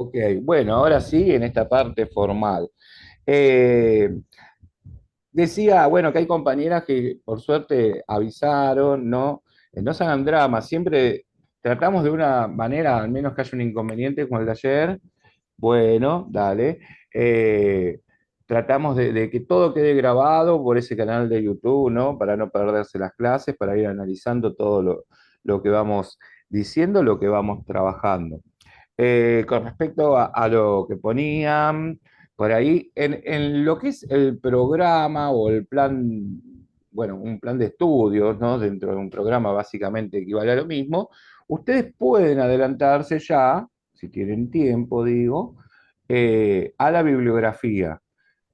Ok, bueno, ahora sí, en esta parte formal. Eh, Decía, bueno, que hay compañeras que por suerte avisaron, ¿no? No se hagan drama, siempre tratamos de una manera, al menos que haya un inconveniente como el de ayer. Bueno, dale. Eh, Tratamos de que todo quede grabado por ese canal de YouTube, ¿no? Para no perderse las clases, para ir analizando todo lo que vamos diciendo, lo que vamos trabajando. Con respecto a lo que ponían por ahí, en lo que es el programa o el plan, bueno, un plan de estudios, ¿no? Dentro de un programa básicamente equivale a lo mismo, ustedes pueden adelantarse ya, si tienen tiempo, digo, a la bibliografía.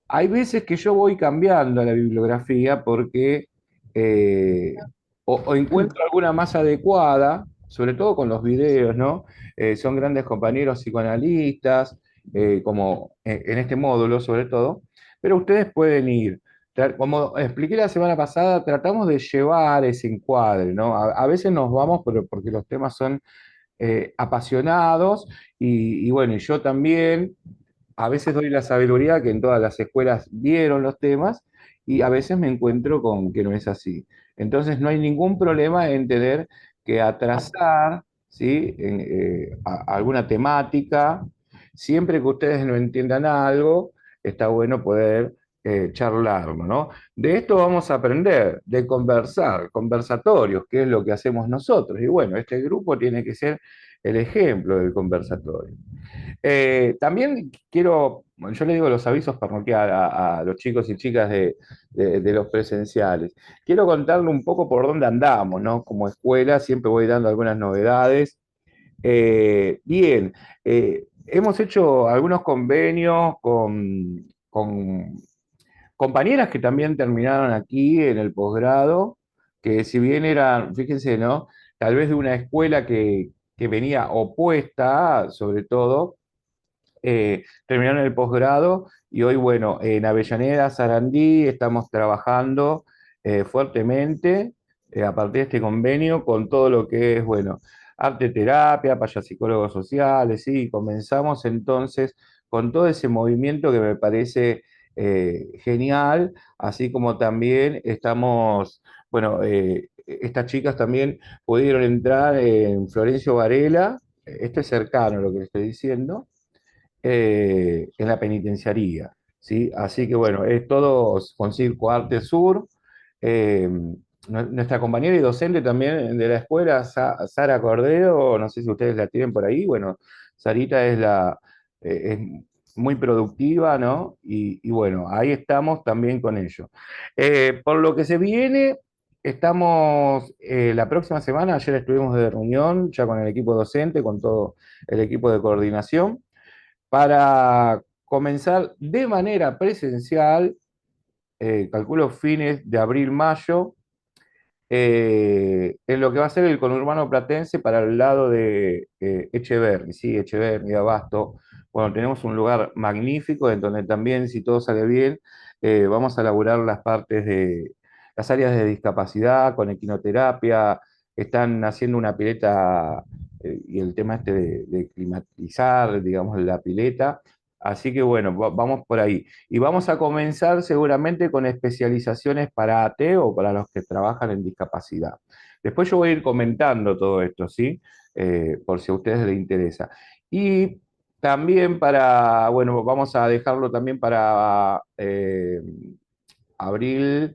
Hay veces que yo voy cambiando la bibliografía porque eh, o encuentro alguna más adecuada, sobre todo con los videos, ¿no? Son grandes compañeros psicoanalistas, como en este módulo sobre todo, pero ustedes pueden ir. Como expliqué la semana pasada, tratamos de llevar ese encuadre, ¿no? A veces nos vamos porque los temas son apasionados y bueno, y yo también a veces doy la sabiduría que en todas las escuelas vieron los temas y a veces me encuentro con que no es así. Entonces no hay ningún problema en tener que atrasar, ¿sí? Alguna temática. Siempre que ustedes no entiendan algo, está bueno poder charlarlo, ¿no? De esto vamos a aprender, de conversar, conversatorios, que es lo que hacemos nosotros. Y bueno, este grupo tiene que ser el ejemplo del conversatorio. También quiero, bueno, yo le digo los avisos parroquiales a los chicos y chicas de los presenciales. Quiero contarle un poco por dónde andamos, ¿no? Como escuela siempre voy dando algunas novedades. Bien, hemos hecho algunos convenios con compañeras que también terminaron aquí en el posgrado, que si bien eran, fíjense, ¿no? Tal vez de una escuela que venía opuesta, sobre todo terminaron el posgrado y hoy, bueno, en Avellaneda, Sarandí, estamos trabajando fuertemente a partir de este convenio con todo lo que es, bueno, arte terapia, psicólogos sociales, sí, comenzamos entonces con todo ese movimiento que me parece genial, así como también estamos, bueno, estas chicas también pudieron entrar en Florencio Varela, esto es cercano a lo que le estoy diciendo, en la penitenciaría, ¿sí? Así que bueno, es todo con Circo Arte Sur. Eh, Nuestra compañera y docente también de la escuela, Sara Cordero, no sé si ustedes la tienen por ahí, bueno, Sarita es muy productiva, ¿no? Y bueno, ahí estamos también con ello. Por lo que se viene, estamos la próxima semana, ayer estuvimos de reunión ya con el equipo docente, con todo el equipo de coordinación para comenzar de manera presencial, calculo fines de abril, mayo, en lo que va a ser el conurbano platense para el lado de Echeverri, ¿sí? Echeverri, Abasto. Bueno, tenemos un lugar magnífico en donde también, si todo sale bien, vamos a elaborar las partes de las áreas de discapacidad con equinoterapia, están haciendo una pileta y el tema este de climatizar, digamos, la pileta. Así que bueno, vamos por ahí. Y vamos a comenzar seguramente con especializaciones para AT o para los que trabajan en discapacidad. Después yo voy a ir comentando todo esto, ¿sí? Por si a ustedes les interesa. Y también para, bueno, vamos a dejarlo también para abril,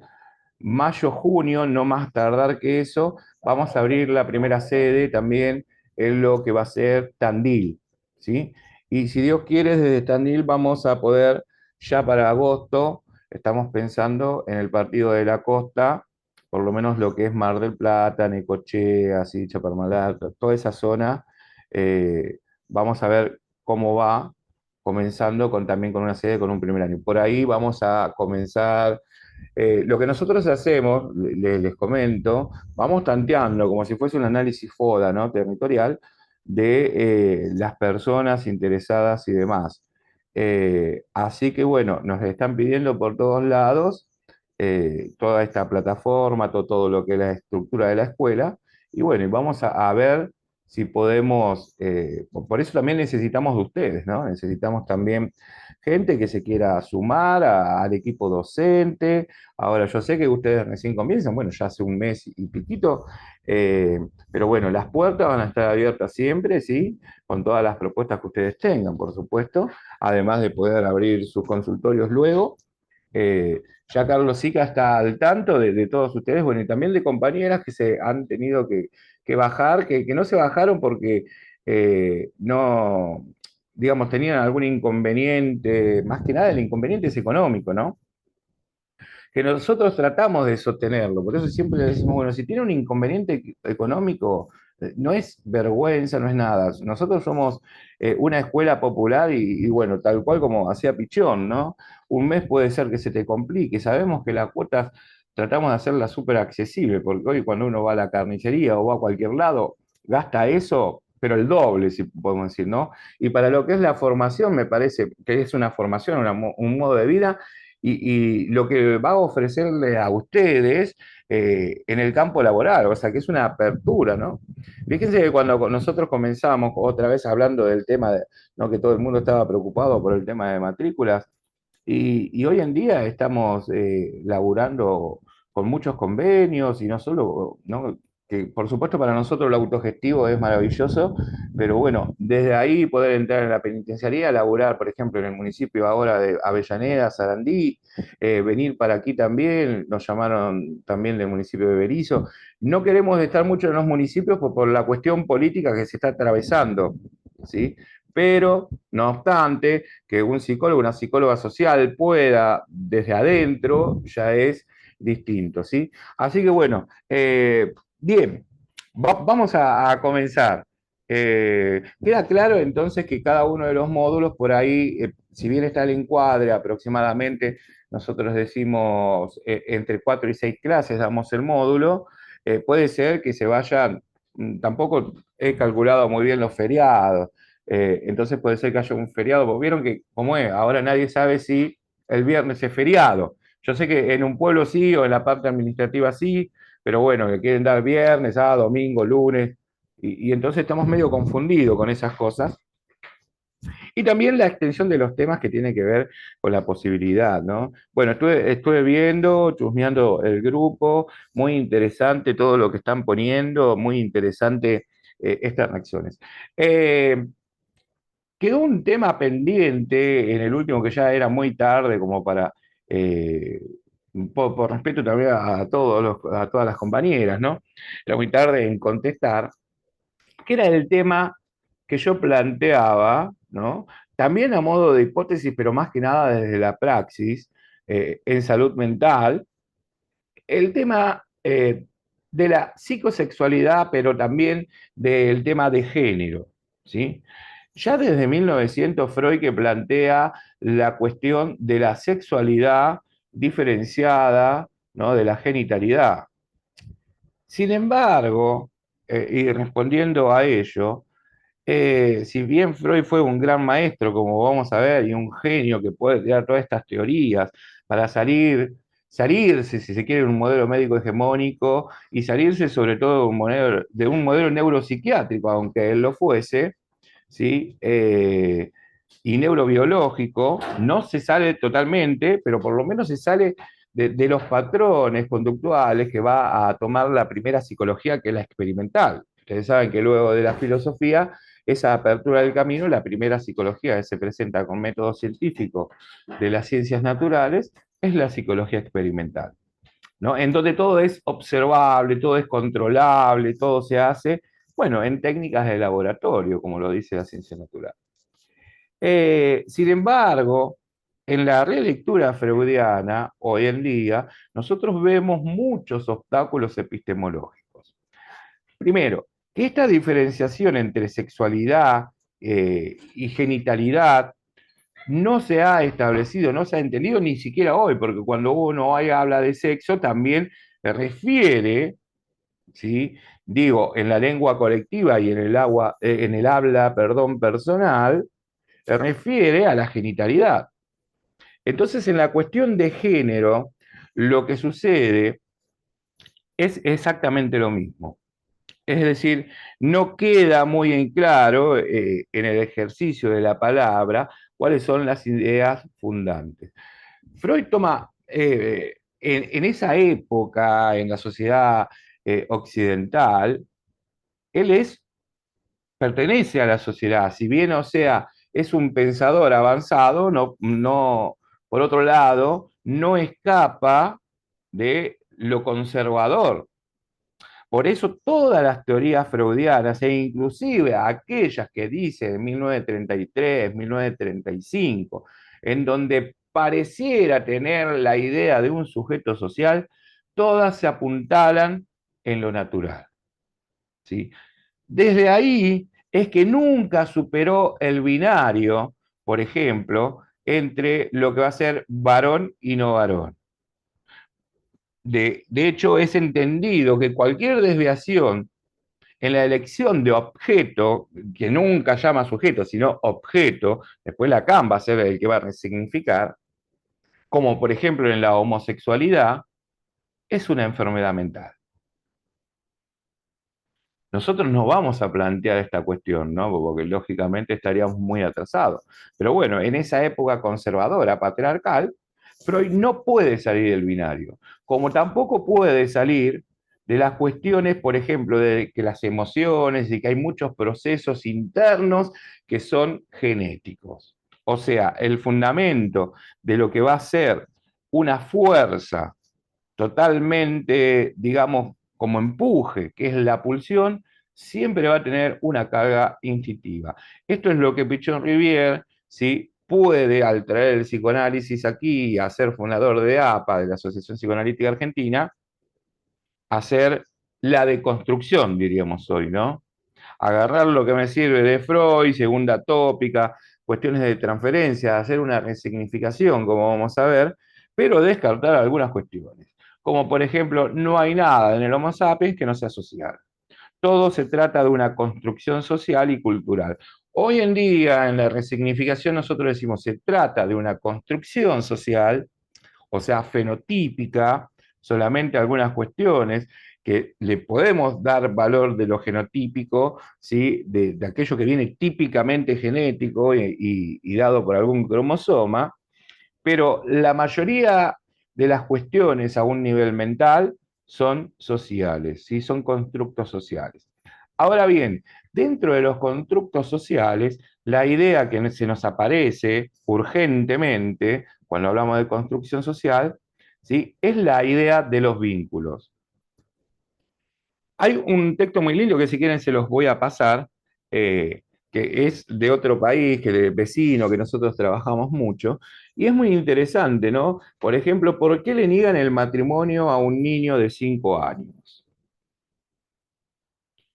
mayo, junio, no más tardar que eso. Vamos a abrir la primera sede también en lo que va a ser Tandil, ¿sí? Y si Dios quiere, desde Tandil vamos a poder, ya para agosto, estamos pensando en el partido de la costa, por lo menos lo que es Mar del Plata, Necochea, así, Chaparmalal, toda esa zona, vamos a ver cómo va, comenzando también con una sede con un primer año. Por ahí vamos a comenzar lo que nosotros hacemos, les comento, vamos tanteando como si fuese un análisis FODA, ¿no? Territorial de las personas interesadas y demás. Así que bueno, nos están pidiendo por todos lados toda esta plataforma, todo lo que es la estructura de la escuela, y bueno, y vamos a ver si podemos, por eso también necesitamos de ustedes, ¿no? Necesitamos también gente que se quiera sumar al equipo docente. Ahora, yo sé que ustedes recién comienzan, bueno, ya hace un mes y piquito, eh, pero bueno, las puertas van a estar abiertas siempre, ¿sí? Con todas las propuestas que ustedes tengan, por supuesto, además de poder abrir sus consultorios luego. Ya Carlos Sica está al tanto de todos ustedes, bueno, y también de compañeras que se han tenido que bajar, que no se bajaron porque no, digamos, tenían algún inconveniente, más que nada el inconveniente es económico, ¿no? Que nosotros tratamos de sostenerlo. Por eso siempre le decimos, bueno, si tiene un inconveniente económico, no es vergüenza, no es nada. Nosotros somos una escuela popular y bueno, tal cual como hacía Pichón, ¿no? Un mes puede ser que se te complique. Sabemos que las cuotas tratamos de hacerlas súper accesibles, porque hoy cuando uno va a la carnicería o va a cualquier lado, gasta eso, pero el doble, si podemos decir, ¿no? Y para lo que es la formación, me parece que es una formación, un modo de vida y lo que va a ofrecerle a ustedes en el campo laboral, o sea que es una apertura, ¿no? Fíjense que cuando nosotros comenzamos otra vez hablando del tema de, ¿no? Que todo el mundo estaba preocupado por el tema de matrículas, y hoy en día estamos laburando con muchos convenios y no solo, ¿no? Que por supuesto para nosotros el autogestivo es maravilloso, pero bueno, desde ahí poder entrar en la penitenciaría, laburar, por ejemplo, en el municipio ahora de Avellaneda, Sarandí, venir para aquí también, nos llamaron también del municipio de Berizo. No queremos estar mucho en los municipios por la cuestión política que se está atravesando, ¿sí? Pero, no obstante, que un psicólogo, una psicóloga social pueda desde adentro, ya es distinto, ¿sí? Así que bueno, bien, vamos a comenzar. Queda claro entonces que cada uno de los módulos por ahí, si bien está el encuadre aproximadamente, nosotros decimos entre 4 y 6 clases damos el módulo, puede ser que se vayan, tampoco he calculado muy bien los feriados, entonces puede ser que haya un feriado, porque vieron que como es, ahora nadie sabe si el viernes es feriado. Yo sé que en un pueblo sí o en la parte administrativa sí, pero bueno, le quieren dar viernes, sábado, domingo, lunes, y entonces estamos medio confundidos con esas cosas. Y también la extensión de los temas que tienen que ver con la posibilidad, ¿no? Bueno, estuve viendo, chusmeando el grupo, muy interesante todo lo que están poniendo, muy interesante estas reacciones. Eh, Quedó un tema pendiente en el último que ya era muy tarde como para, eh, por respeto también a a todas las compañeras, ¿no? Era muy tarde en contestar, que era el tema que yo planteaba, ¿no? También a modo de hipótesis, pero más que nada desde la praxis, en salud mental, el tema de la psicosexualidad, pero también del tema de género, ¿sí? Ya desde 1900 Freud que plantea la cuestión de la sexualidad diferenciada, ¿no? De la genitalidad. Sin embargo, y respondiendo a ello, si bien Freud fue un gran maestro, como vamos a ver, y un genio que puede crear todas estas teorías para salirse, si se quiere, de un modelo médico hegemónico y salirse sobre todo de un modelo neuropsiquiátrico, aunque él lo fuese, ¿sí? Y neurobiológico, no se sale totalmente, pero por lo menos se sale de los patrones conductuales que va a tomar la primera psicología, que es la experimental. Ustedes saben que luego de la filosofía, esa apertura del camino, la primera psicología que se presenta con métodos científicos de las ciencias naturales, es la psicología experimental, ¿no? En donde todo es observable, todo es controlable, todo se hace, bueno, en técnicas de laboratorio, como lo dice la ciencia natural. Sin embargo, en la relectura freudiana, hoy en día, nosotros vemos muchos obstáculos epistemológicos. Primero, que esta diferenciación entre sexualidad y genitalidad no se ha establecido, no se ha entendido ni siquiera hoy, porque cuando uno habla de sexo también refiere, ¿sí? Digo, en la lengua colectiva y en el habla, perdón, personal, refiere a la genitalidad. Entonces, en la cuestión de género, lo que sucede es exactamente lo mismo. Es decir, no queda muy en claro en el ejercicio de la palabra cuáles son las ideas fundantes. Freud toma, en esa época, en la sociedad occidental, él pertenece a la sociedad, si bien, o sea, es un pensador avanzado, por otro lado, no escapa de lo conservador. Por eso todas las teorías freudianas, e inclusive aquellas que dicen en 1933, 1935, en donde pareciera tener la idea de un sujeto social, todas se apuntalan en lo natural. ¿Sí? Desde ahí es que nunca superó el binario, por ejemplo, entre lo que va a ser varón y no varón. De hecho, es entendido que cualquier desviación en la elección de objeto, que nunca llama sujeto, sino objeto, después Lacan va a ser el que va a resignificar, como por ejemplo en la homosexualidad, es una enfermedad mental. Nosotros no vamos a plantear esta cuestión, ¿no? Porque lógicamente estaríamos muy atrasados. Pero bueno, en esa época conservadora, patriarcal, Freud no puede salir del binario, como tampoco puede salir de las cuestiones, por ejemplo, de que las emociones y que hay muchos procesos internos que son genéticos. O sea, el fundamento de lo que va a ser una fuerza totalmente, digamos, como empuje, que es la pulsión, siempre va a tener una carga instintiva. Esto es lo que Pichon Rivière, ¿sí? Puede, al traer el psicoanálisis aquí, a ser fundador de APA, de la Asociación Psicoanalítica Argentina, hacer la deconstrucción, diríamos hoy, ¿no? Agarrar lo que me sirve de Freud, segunda tópica, cuestiones de transferencia, hacer una resignificación, como vamos a ver, pero descartar algunas cuestiones. Como por ejemplo, no hay nada en el Homo sapiens que no sea social. Todo se trata de una construcción social y cultural. Hoy en día, en la resignificación, nosotros decimos se trata de una construcción social, o sea, fenotípica, solamente algunas cuestiones que le podemos dar valor de lo genotípico, ¿sí? De aquello que viene típicamente genético y dado por algún cromosoma, pero la mayoría de las cuestiones a un nivel mental son sociales, ¿sí? Son constructos sociales. Ahora bien, dentro de los constructos sociales, la idea que se nos aparece urgentemente cuando hablamos de construcción social, ¿sí? Es la idea de los vínculos. Hay un texto muy lindo que si quieren se los voy a pasar, que es de otro país, que de vecino, que nosotros trabajamos mucho, y es muy interesante, ¿no? Por ejemplo, ¿por qué le niegan el matrimonio a un niño de 5 años?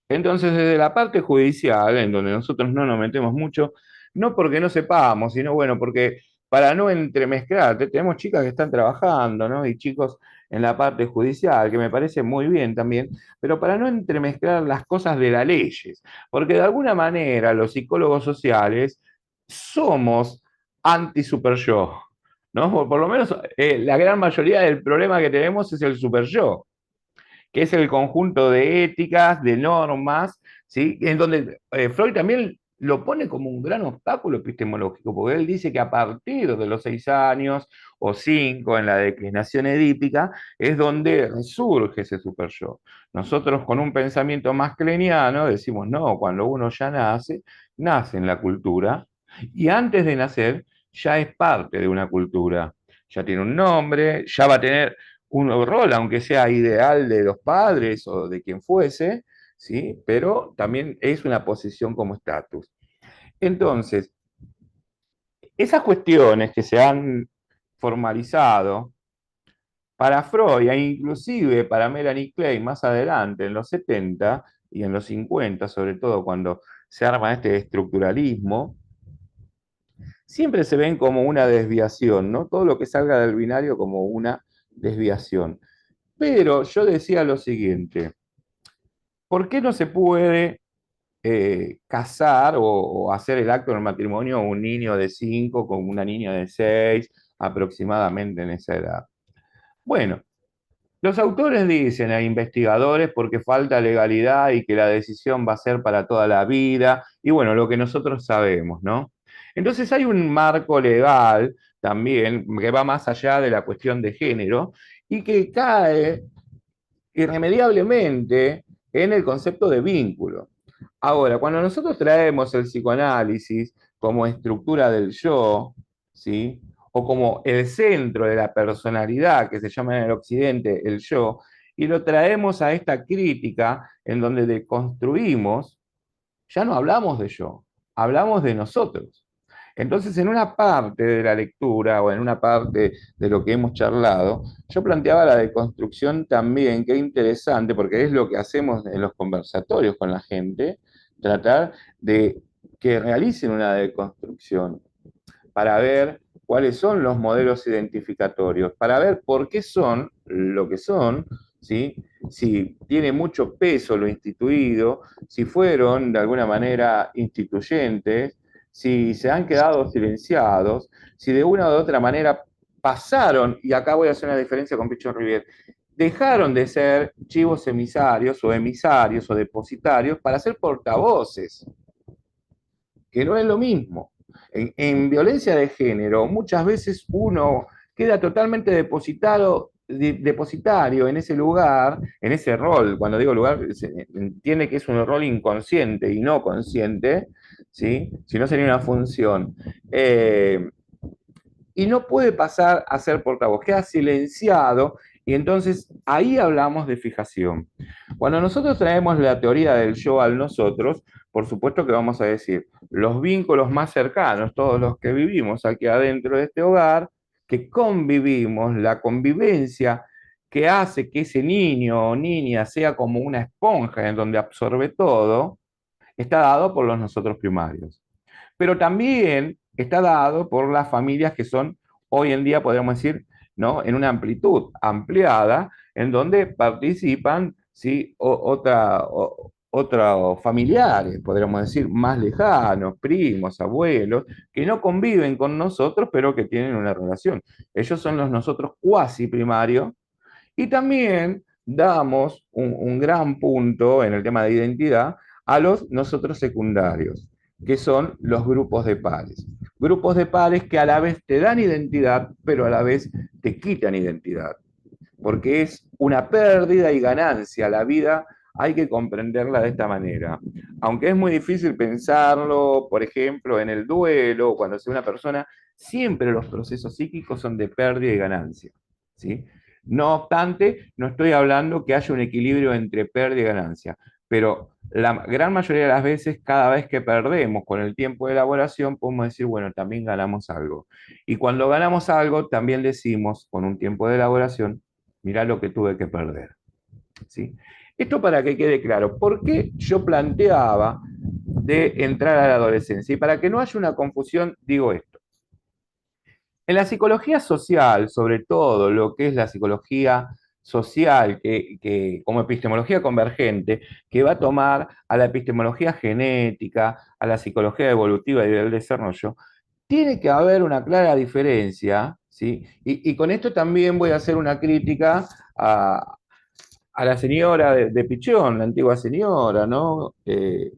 Entonces, desde la parte judicial, en donde nosotros no nos metemos mucho, no porque no sepamos, sino bueno, porque para no entremezclar, tenemos chicas que están trabajando, ¿no? Y chicos en la parte judicial, que me parece muy bien también, pero para no entremezclar las cosas de las leyes, porque de alguna manera los psicólogos sociales somos anti-super yo, ¿no? Por lo menos la gran mayoría del problema que tenemos es el super yo, que es el conjunto de éticas, de normas, ¿sí? En donde Freud también lo pone como un gran obstáculo epistemológico, porque él dice que a partir de los 6 años o 5 en la declinación edípica es donde resurge ese super yo. Nosotros con un pensamiento más kleniano decimos, no, cuando uno ya nace, nace en la cultura y antes de nacer ya es parte de una cultura, ya tiene un nombre, ya va a tener un rol, aunque sea ideal de los padres o de quien fuese, ¿sí? Pero también es una posición como estatus. Entonces, esas cuestiones que se han formalizado para Freud e inclusive para Melanie Klein más adelante, en los 70 y en los 50, sobre todo cuando se arma este estructuralismo, siempre se ven como una desviación, ¿no? Todo lo que salga del binario como una desviación. Pero yo decía lo siguiente, ¿por qué no se puede casar o hacer el acto del matrimonio un niño de 5 con una niña de 6 aproximadamente en esa edad? Bueno, Los autores dicen a investigadores porque falta legalidad y que la decisión va a ser para toda la vida, y bueno, lo que nosotros sabemos, ¿no? Entonces hay un marco legal también que va más allá de la cuestión de género y que cae irremediablemente en el concepto de vínculo. Ahora, cuando nosotros traemos el psicoanálisis como estructura del yo, ¿sí? O como el centro de la personalidad, que se llama en el occidente el yo, y lo traemos a esta crítica en donde deconstruimos, ya no hablamos de yo, hablamos de nosotros. Entonces, en una parte de la lectura o en una parte de lo que hemos charlado, yo planteaba la deconstrucción también, que es interesante, porque es lo que hacemos en los conversatorios con la gente, tratar de que realicen una deconstrucción para ver cuáles son los modelos identificatorios, para ver por qué son lo que son, ¿sí? Si tiene mucho peso lo instituido, si fueron de alguna manera instituyentes, si se han quedado silenciados, si de una u otra manera pasaron, y acá voy a hacer una diferencia con Pichon Rivier, dejaron de ser chivos emisarios o depositarios para ser portavoces, que no es lo mismo. En violencia de género, muchas veces uno queda totalmente depositario en ese lugar, en ese rol. Cuando digo lugar, se entiende que es un rol inconsciente y no consciente, ¿sí? Si no sería una función. Y no puede pasar a ser portavoz, queda silenciado y entonces ahí hablamos de fijación. Cuando nosotros traemos la teoría del yo al nosotros, por supuesto que vamos a decir los vínculos más cercanos, todos los que vivimos aquí adentro de este hogar, que convivimos, la convivencia que hace que ese niño o niña sea como una esponja en donde absorbe todo, está dado por los nosotros primarios, pero también está dado por las familias que son hoy en día, podríamos decir, ¿no? En una amplitud ampliada, en donde participan ¿sí? Otros familiares, podríamos decir, más lejanos, primos, abuelos, que no conviven con nosotros, pero que tienen una relación. Ellos son los nosotros cuasi primarios y también damos un gran punto en el tema de identidad a los nosotros secundarios, que son los grupos de pares. Grupos de pares que a la vez te dan identidad, pero a la vez te quitan identidad, porque es una pérdida y ganancia. La vida hay que comprenderla de esta manera. Aunque es muy difícil pensarlo, por ejemplo, en el duelo, cuando se una persona, siempre los procesos psíquicos son de pérdida y ganancia. ¿Sí? No obstante, no estoy hablando que haya un equilibrio entre pérdida y ganancia, pero la gran mayoría de las veces, cada vez que perdemos con el tiempo de elaboración, podemos decir, bueno, también ganamos algo. Y cuando ganamos algo, también decimos, con un tiempo de elaboración, mirá lo que tuve que perder. ¿Sí? Esto para que quede claro, ¿por qué yo planteaba de entrar a la adolescencia? Y para que no haya una confusión, digo esto. En la psicología social, sobre todo lo que es la psicología social, como epistemología convergente, que va a tomar a la epistemología genética, a la psicología evolutiva y del desarrollo, tiene que haber una clara diferencia, ¿sí? Y con esto también voy a hacer una crítica a la señora de Pichón, la antigua señora, ¿no? Que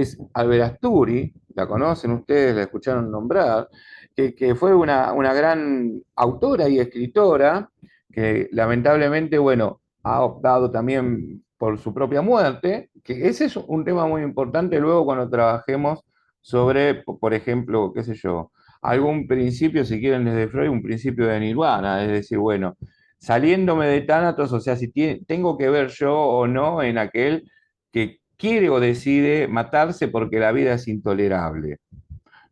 es Alberasturi, la conocen ustedes, la escucharon nombrar, que fue una gran autora y escritora, que lamentablemente, bueno, ha optado también por su propia muerte, que ese es un tema muy importante luego cuando trabajemos sobre, por ejemplo, qué sé yo, algún principio, si quieren desde Freud, un principio de nirvana, es decir, bueno, saliéndome de Tánatos, o sea, si tengo que ver yo o no en aquel que quiere o decide matarse porque la vida es intolerable.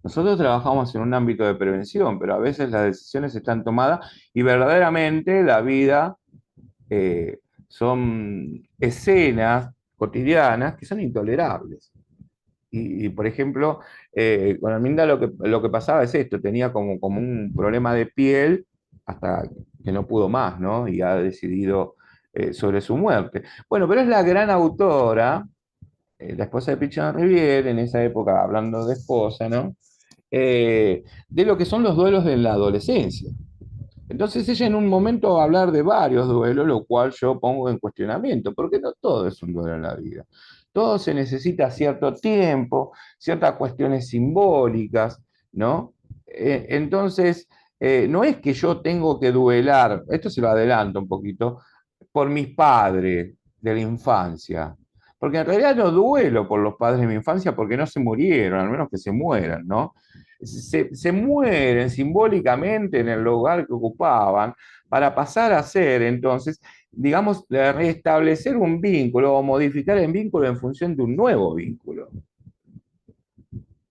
Nosotros trabajamos en un ámbito de prevención, pero a veces las decisiones están tomadas y verdaderamente la vida son escenas cotidianas que son intolerables. Por ejemplo, con Arminda lo que pasaba es esto, tenía como un problema de piel hasta que no pudo más, ¿no? Y ha decidido sobre su muerte. Bueno, pero es la gran autora, la esposa de Pichon Rivière, en esa época, hablando de esposa, ¿no? De lo que son los duelos de la adolescencia. Entonces ella en un momento va a hablar de varios duelos, lo cual yo pongo en cuestionamiento, porque no todo es un duelo en la vida. Todo se necesita cierto tiempo, ciertas cuestiones simbólicas, ¿no? Entonces, no es que yo tengo que duelar, esto se lo adelanto un poquito, por mis padres de la infancia. Porque en realidad no duelo por los padres de mi infancia porque no se murieron, al menos que se mueran, ¿no? Se mueren simbólicamente en el lugar que ocupaban para pasar a ser, entonces, digamos, restablecer un vínculo o modificar el vínculo en función de un nuevo vínculo.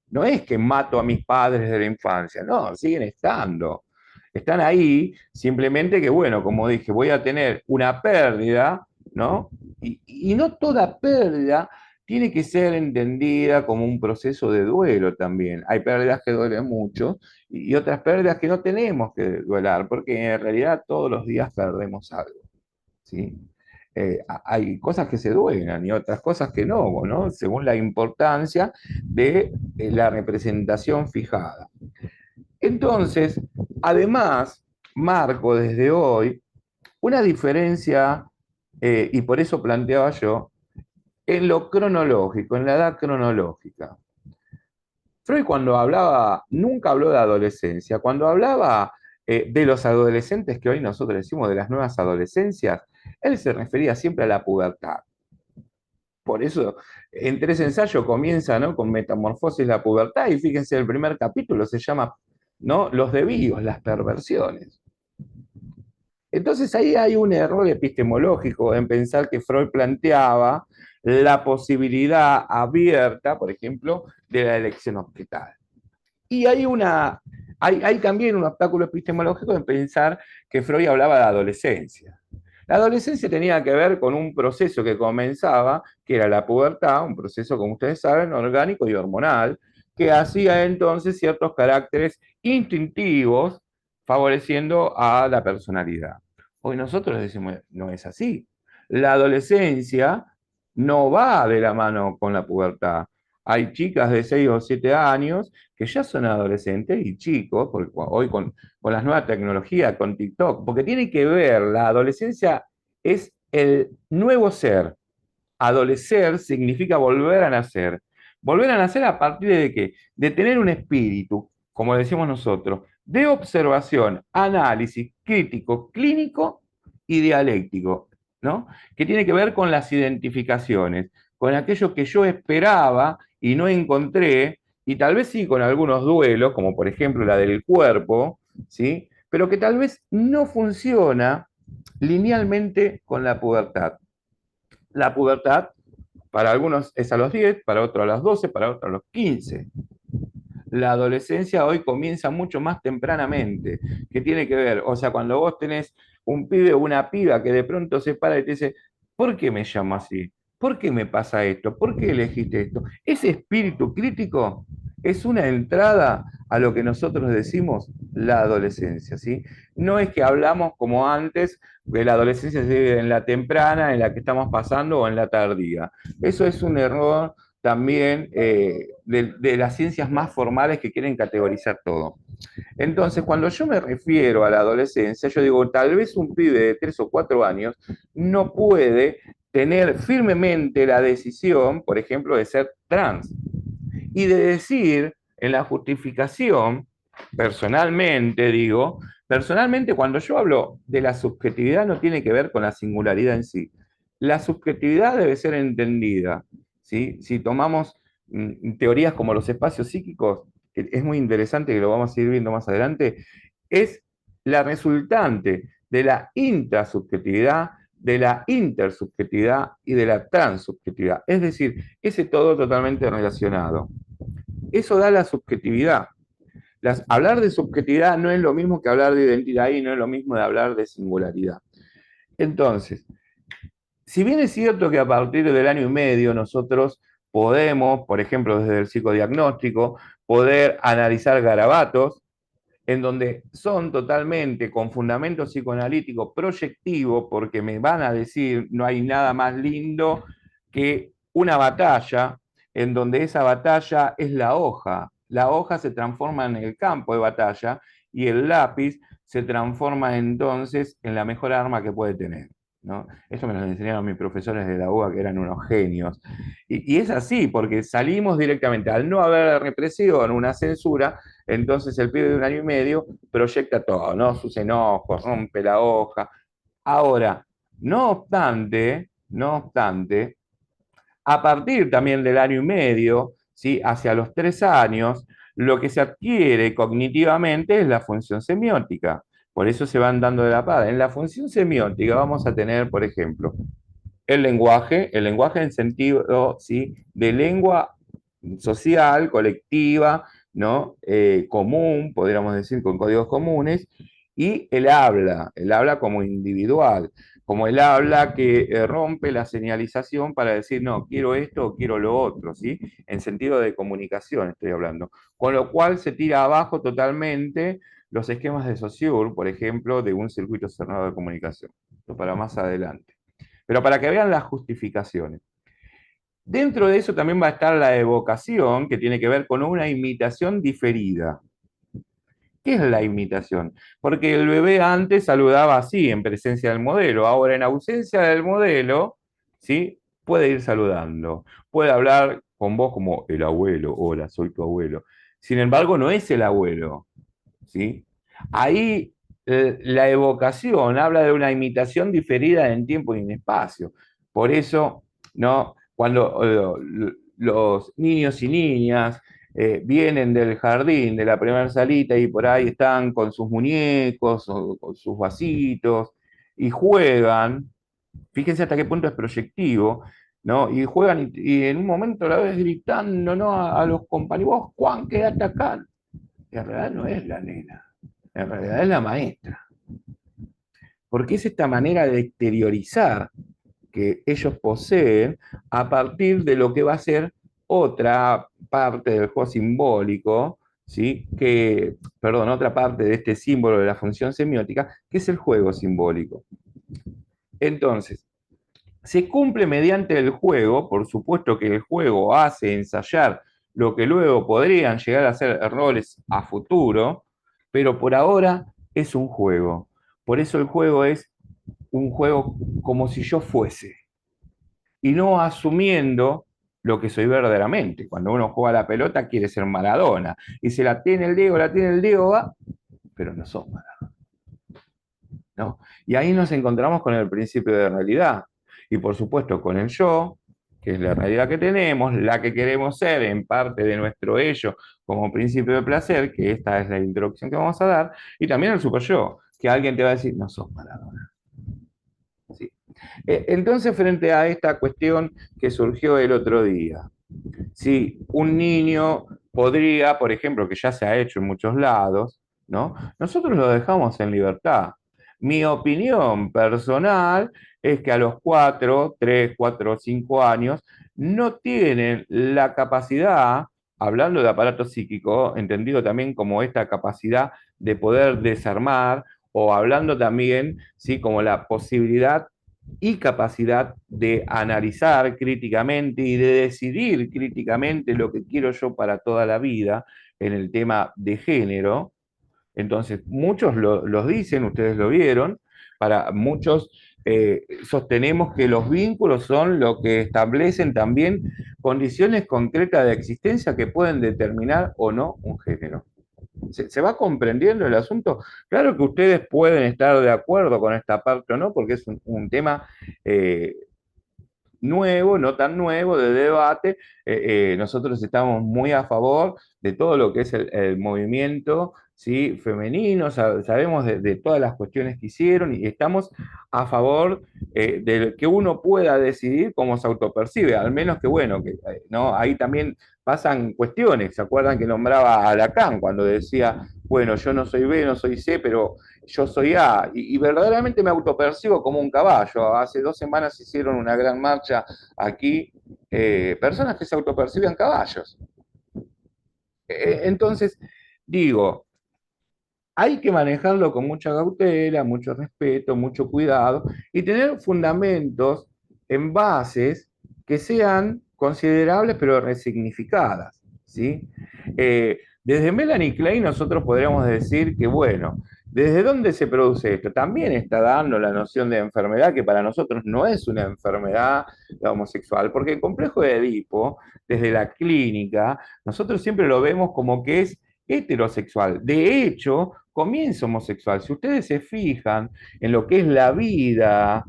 No es que mato a mis padres de la infancia, no, siguen estando. Están ahí, simplemente que, bueno, como dije, voy a tener una pérdida, ¿no? Y no toda pérdida tiene que ser entendida como un proceso de duelo también. Hay pérdidas que duelen mucho y otras pérdidas que no tenemos que duelar, porque en realidad todos los días perdemos algo, ¿sí? Hay cosas que se duelen y otras cosas que no, ¿no? Según la importancia de la representación fijada. Entonces, además, marco desde hoy una diferencia, y por eso planteaba yo, en lo cronológico, en la edad cronológica. Freud cuando hablaba, nunca habló de adolescencia, cuando hablaba de los adolescentes que hoy nosotros decimos de las nuevas adolescencias, él se refería siempre a la pubertad. Por eso, en tres ensayos comienza, ¿no?, con Metamorfosis la pubertad, y fíjense, el primer capítulo se llama, ¿no?, los desvíos, las perversiones. Entonces ahí hay un error epistemológico en pensar que Freud planteaba la posibilidad abierta, por ejemplo, de la elección objetal. Y hay también un obstáculo epistemológico en pensar que Freud hablaba de adolescencia. La adolescencia tenía que ver con un proceso que comenzaba, que era la pubertad, un proceso, como ustedes saben, orgánico y hormonal, que hacía entonces ciertos caracteres instintivos, favoreciendo a la personalidad. Hoy nosotros decimos, no es así. La adolescencia no va de la mano con la pubertad. Hay chicas de 6 o 7 años que ya son adolescentes y chicos, porque hoy con las nuevas tecnologías, con TikTok, porque tiene que ver, la adolescencia es el nuevo ser. Adolecer significa volver a nacer. Volver a nacer a partir de qué? De tener un espíritu, como decimos nosotros, de observación, análisis crítico, clínico y dialéctico, ¿no? Que tiene que ver con las identificaciones, con aquello que yo esperaba y no encontré, y tal vez sí con algunos duelos, como por ejemplo la del cuerpo, ¿sí? Pero que tal vez no funciona linealmente con la pubertad. La pubertad para algunos es a los 10, para otros a los 12, para otros a los 15. La adolescencia hoy comienza mucho más tempranamente, que tiene que ver, o sea, cuando vos tenés un pibe o una piba que de pronto se para y te dice, ¿por qué me llamo así? ¿Por qué me pasa esto? ¿Por qué elegiste esto? Ese espíritu crítico es una entrada a lo que nosotros decimos la adolescencia, ¿sí? No es que hablamos como antes de la adolescencia se divide en la temprana, en la que estamos pasando o en la tardía. Eso es un error también de las ciencias más formales que quieren categorizar todo. Entonces, cuando yo me refiero a la adolescencia, yo digo, tal vez un pibe de 3 o 4 años no puede tener firmemente la decisión, por ejemplo, de ser trans. Y de decir en la justificación, personalmente digo, personalmente cuando yo hablo de la subjetividad no tiene que ver con la singularidad en sí. La subjetividad debe ser entendida, ¿sí? Si tomamos teorías como los espacios psíquicos, que es muy interesante, que lo vamos a ir viendo más adelante, es la resultante de la intrasubjetividad, de la intersubjetividad y de la transsubjetividad. Es decir, ese todo totalmente relacionado. Eso da la subjetividad. Hablar de subjetividad no es lo mismo que hablar de identidad y no es lo mismo de hablar de singularidad. Entonces, si bien es cierto que a partir del año y medio nosotros podemos, por ejemplo, desde el psicodiagnóstico, poder analizar garabatos, en donde son totalmente con fundamento psicoanalítico proyectivo, porque me van a decir, no hay nada más lindo que una batalla, en donde esa batalla es la hoja. La hoja se transforma en el campo de batalla y el lápiz se transforma entonces en la mejor arma que puede tener, ¿no? Esto me lo enseñaron mis profesores de la UBA, que eran unos genios. Y es así, porque salimos directamente, al no haber represión, una censura, entonces el pibe de 1 año y medio proyecta todo, ¿no? Sus enojos, rompe la hoja. Ahora, no obstante, a partir también del 1 año y medio, ¿sí? Hacia los 3 años, lo que se adquiere cognitivamente es la función semiótica. Por eso se van dando de la par. En la función semiótica vamos a tener, por ejemplo, el lenguaje en sentido, ¿sí? De lengua social, colectiva, ¿no? Común, podríamos decir, con códigos comunes, y el habla como individual, como el habla que rompe la señalización para decir, no, quiero esto o quiero lo otro, ¿sí? En sentido de comunicación estoy hablando. Con lo cual se tira abajo totalmente los esquemas de Saussure, por ejemplo, de un circuito cerrado de comunicación. Esto para más adelante. Pero para que vean las justificaciones. Dentro de eso también va a estar la evocación, que tiene que ver con una imitación diferida. ¿Qué es la imitación? Porque el bebé antes saludaba así, en presencia del modelo. Ahora, en ausencia del modelo, ¿sí? Puede ir saludando. Puede hablar con vos como el abuelo. Hola, soy tu abuelo. Sin embargo, no es el abuelo, ¿sí? Ahí la evocación habla de una imitación diferida en tiempo y en espacio. Por eso, ¿no? Cuando los niños y niñas vienen del jardín, de la primera salita, y por ahí están con sus muñecos o con sus vasitos y juegan, fíjense hasta qué punto es proyectivo, ¿no? Y juegan y en un momento la ves gritando, ¿no? A los compañeros, vos, Juan, quédate acá. En realidad no es la nena, en realidad es la maestra. Porque es esta manera de exteriorizar que ellos poseen a partir de lo que va a ser otra parte del juego simbólico, ¿sí? Otra parte de este símbolo de la función semiótica, que es el juego simbólico. Entonces, se cumple mediante el juego, por supuesto que el juego hace ensayar lo que luego podrían llegar a ser errores a futuro, pero por ahora es un juego. Por eso el juego es un juego como si yo fuese, y no asumiendo lo que soy verdaderamente. Cuando uno juega a la pelota quiere ser Maradona, y se la tiene el Diego, va, pero no sos Maradona, ¿no? Y ahí nos encontramos con el principio de realidad, y por supuesto con el yo, que es la realidad que tenemos, la que queremos ser en parte de nuestro ello como principio de placer, que esta es la introducción que vamos a dar, y también el super yo, que alguien te va a decir, no sos Maradona. ¿Sí? Entonces, frente a esta cuestión que surgió el otro día, si un niño podría, por ejemplo, que ya se ha hecho en muchos lados, ¿no? Nosotros lo dejamos en libertad. Mi opinión personal es que a los 4, 3, 4, 5 años no tienen la capacidad, hablando de aparato psíquico, entendido también como esta capacidad de poder desarmar, o hablando también, ¿sí? Como la posibilidad y capacidad de analizar críticamente y de decidir críticamente lo que quiero yo para toda la vida en el tema de género. Entonces, muchos los dicen, ustedes lo vieron, para muchos sostenemos que los vínculos son lo que establecen también condiciones concretas de existencia que pueden determinar o no un género. ¿Se va comprendiendo el asunto? Claro que ustedes pueden estar de acuerdo con esta parte o no, porque es un tema eh, nuevo, no tan nuevo, de debate. Nosotros estamos muy a favor de todo lo que es el movimiento, ¿sí? Femenino, sabemos de todas las cuestiones que hicieron, y estamos a favor de que uno pueda decidir cómo se autopercibe, al menos que, bueno, que, ¿no? Ahí también pasan cuestiones. ¿Se acuerdan que nombraba a Lacan cuando decía, bueno, yo no soy B, no soy C, pero yo soy A? Y verdaderamente me autopercibo como un caballo. Hace 2 semanas hicieron una gran marcha aquí, personas que se autoperciben caballos. Entonces, digo, hay que manejarlo con mucha cautela, mucho respeto, mucho cuidado, y tener fundamentos en bases que sean considerables pero resignificadas, ¿sí? Desde Melanie Klein nosotros podríamos decir que, bueno, ¿desde dónde se produce esto? También está dando la noción de enfermedad, que para nosotros no es una enfermedad la homosexual, porque el complejo de Edipo, desde la clínica, nosotros siempre lo vemos como que es heterosexual. De hecho, comienza homosexual. Si ustedes se fijan en lo que es la vida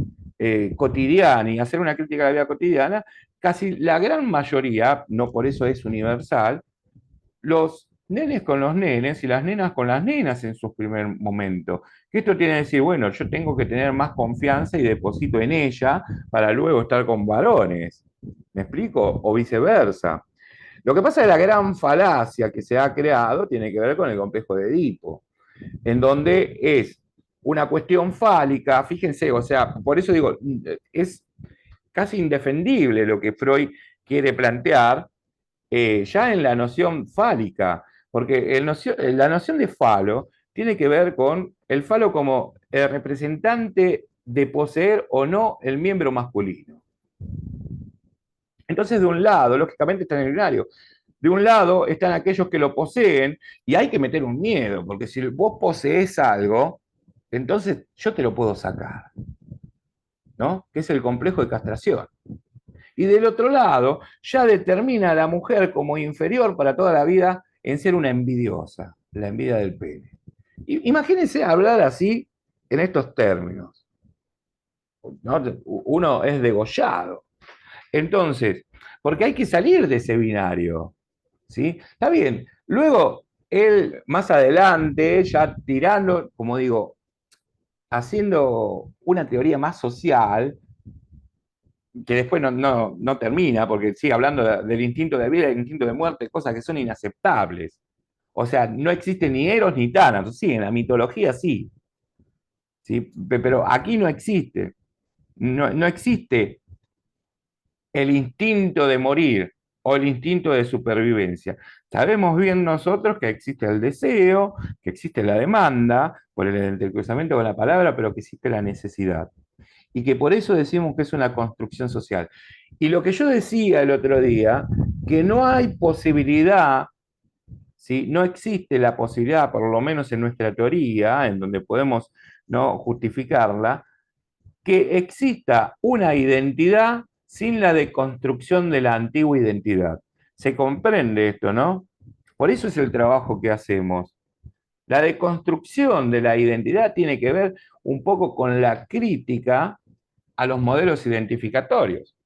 cotidiana y hacer una crítica a la vida cotidiana, casi la gran mayoría, no por eso es universal, los nenes con los nenes y las nenas con las nenas en su primer momento. Que esto tiene que decir, bueno, yo tengo que tener más confianza y deposito en ella para luego estar con varones. ¿Me explico? O viceversa. Lo que pasa es que la gran falacia que se ha creado tiene que ver con el complejo de Edipo, en donde es una cuestión fálica, fíjense, o sea, por eso digo, es casi indefendible lo que Freud quiere plantear ya en la noción fálica, porque la noción de falo tiene que ver con el falo como el representante de poseer o no el miembro masculino. Entonces, de un lado, lógicamente está en el binario, de un lado están aquellos que lo poseen y hay que meter un miedo, porque si vos posees algo, entonces yo te lo puedo sacar, ¿no? Que es el complejo de castración. Y del otro lado, ya determina a la mujer como inferior para toda la vida en ser una envidiosa, la envidia del pene. Imagínense hablar así en estos términos, ¿no? Uno es degollado. Entonces, porque hay que salir de ese binario, ¿sí? Está bien. Luego, él más adelante, ya tirando, como digo, haciendo una teoría más social, que después no termina, porque sigue hablando del instinto de vida y del instinto de muerte, cosas que son inaceptables. O sea, no existe ni Eros ni Tánatos, sí, en la mitología sí, ¿sí? Pero aquí no existe. No existe el instinto de morir o el instinto de supervivencia. Sabemos bien nosotros que existe el deseo, que existe la demanda, por el entrecruzamiento con la palabra, pero que existe la necesidad. Y que por eso decimos que es una construcción social. Y lo que yo decía el otro día, que no hay posibilidad, ¿sí? No existe la posibilidad, por lo menos en nuestra teoría, en donde podemos no justificarla, que exista una identidad sin la deconstrucción de la antigua identidad. Se comprende esto, ¿no? Por eso es el trabajo que hacemos. La deconstrucción de la identidad tiene que ver un poco con la crítica a los modelos identificatorios.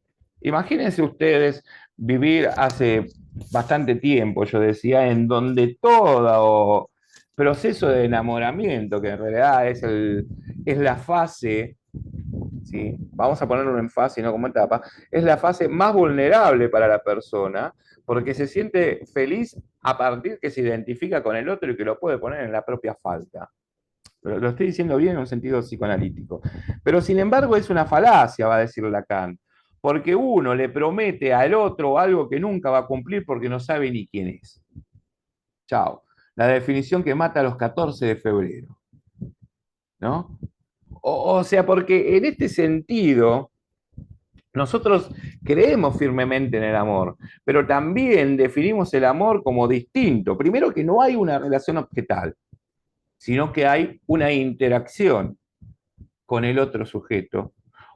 Imagínense ustedes vivir hace bastante tiempo, yo decía, en donde todo proceso de enamoramiento, que en realidad es la fase, ¿sí? Vamos a ponerlo en fase y no como etapa, es la fase más vulnerable para la persona, porque se siente feliz a partir que se identifica con el otro y que lo puede poner en la propia falta. Lo estoy diciendo bien en un sentido psicoanalítico. Pero sin embargo es una falacia, va a decir Lacan, porque uno le promete al otro algo que nunca va a cumplir porque no sabe ni quién es. Chao. La definición que mata a los 14 de febrero. ¿No? O sea, porque en este sentido, nosotros creemos firmemente en el amor, pero también definimos el amor como distinto. Primero que no hay una relación objetal, sino que hay una interacción con el otro sujeto,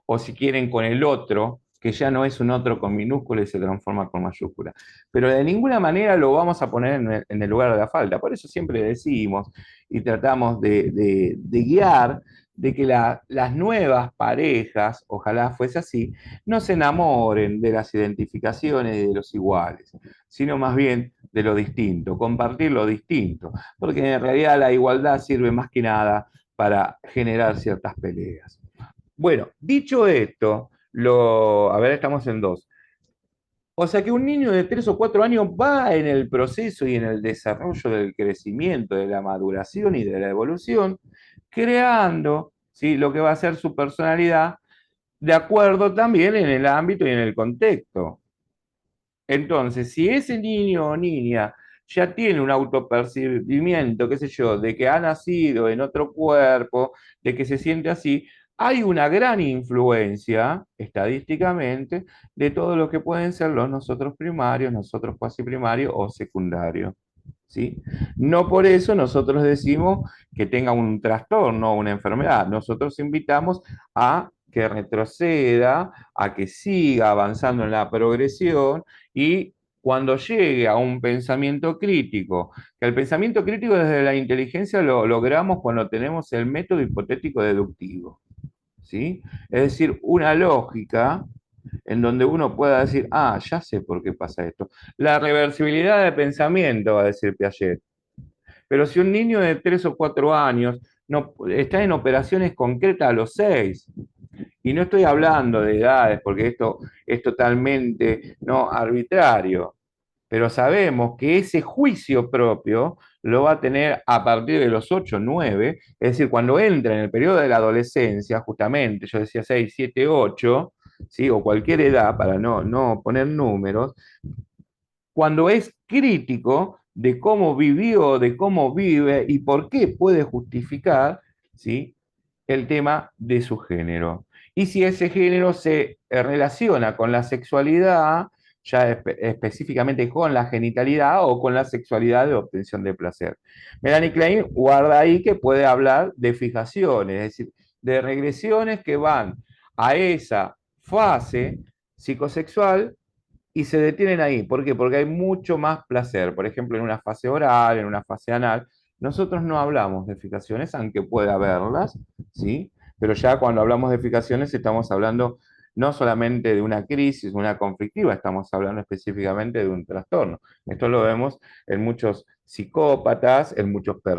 o si quieren con el otro, que ya no es un otro con minúscula y se transforma con mayúscula. Pero de ninguna manera lo vamos a poner en el lugar de la falta. Por eso siempre decimos y tratamos de guiar de que las nuevas parejas, ojalá fuese así, no se enamoren de las identificaciones y de los iguales, sino más bien de lo distinto, compartir lo distinto, porque en realidad la igualdad sirve más que nada para generar ciertas peleas. Bueno, dicho esto, a ver, estamos en dos. O sea que un niño de 3 o 4 años va en el proceso y en el desarrollo del crecimiento, de la maduración y de la evolución, creando, ¿sí?, lo que va a ser su personalidad, de acuerdo también en el ámbito y en el contexto. Entonces, si ese niño o niña ya tiene un autopercibimiento, qué sé yo, de que ha nacido en otro cuerpo, de que se siente así, hay una gran influencia, estadísticamente, de todo lo que pueden ser los nosotros primarios, nosotros cuasi primarios o secundarios. ¿sí? No por eso nosotros decimos que tenga un trastorno o una enfermedad. Nosotros invitamos a que retroceda, a que siga avanzando en la progresión y cuando llegue a un pensamiento crítico, que el pensamiento crítico desde la inteligencia lo logramos cuando tenemos el método hipotético deductivo, ¿sí? Es decir, una lógica en donde uno pueda decir, ah, ya sé por qué pasa esto. La reversibilidad de pensamiento, va a decir Piaget. Pero si un niño de 3 o 4 años no, está en operaciones concretas a los 6, y no estoy hablando de edades, porque esto es totalmente no arbitrario, pero sabemos que ese juicio propio lo va a tener a partir de los 8 9, es decir, cuando entra en el periodo de la adolescencia, justamente, yo decía 6 7 8, ¿sí? O cualquier edad, para no poner números, cuando es crítico de cómo vivió, de cómo vive y por qué puede justificar, ¿sí? El tema de su género. Y si ese género se relaciona con la sexualidad, ya específicamente con la genitalidad o con la sexualidad de obtención de placer. Melanie Klein guarda ahí que puede hablar de fijaciones, es decir, de regresiones que van a esa fase psicosexual y se detienen ahí. ¿Por qué? Porque hay mucho más placer. Por ejemplo, en una fase oral, en una fase anal. Nosotros no hablamos de fijaciones, aunque pueda haberlas, ¿sí? Pero ya cuando hablamos de fijaciones estamos hablando no solamente de una crisis, una conflictiva, estamos hablando específicamente de un trastorno. Esto lo vemos en muchos psicópatas, en muchos perros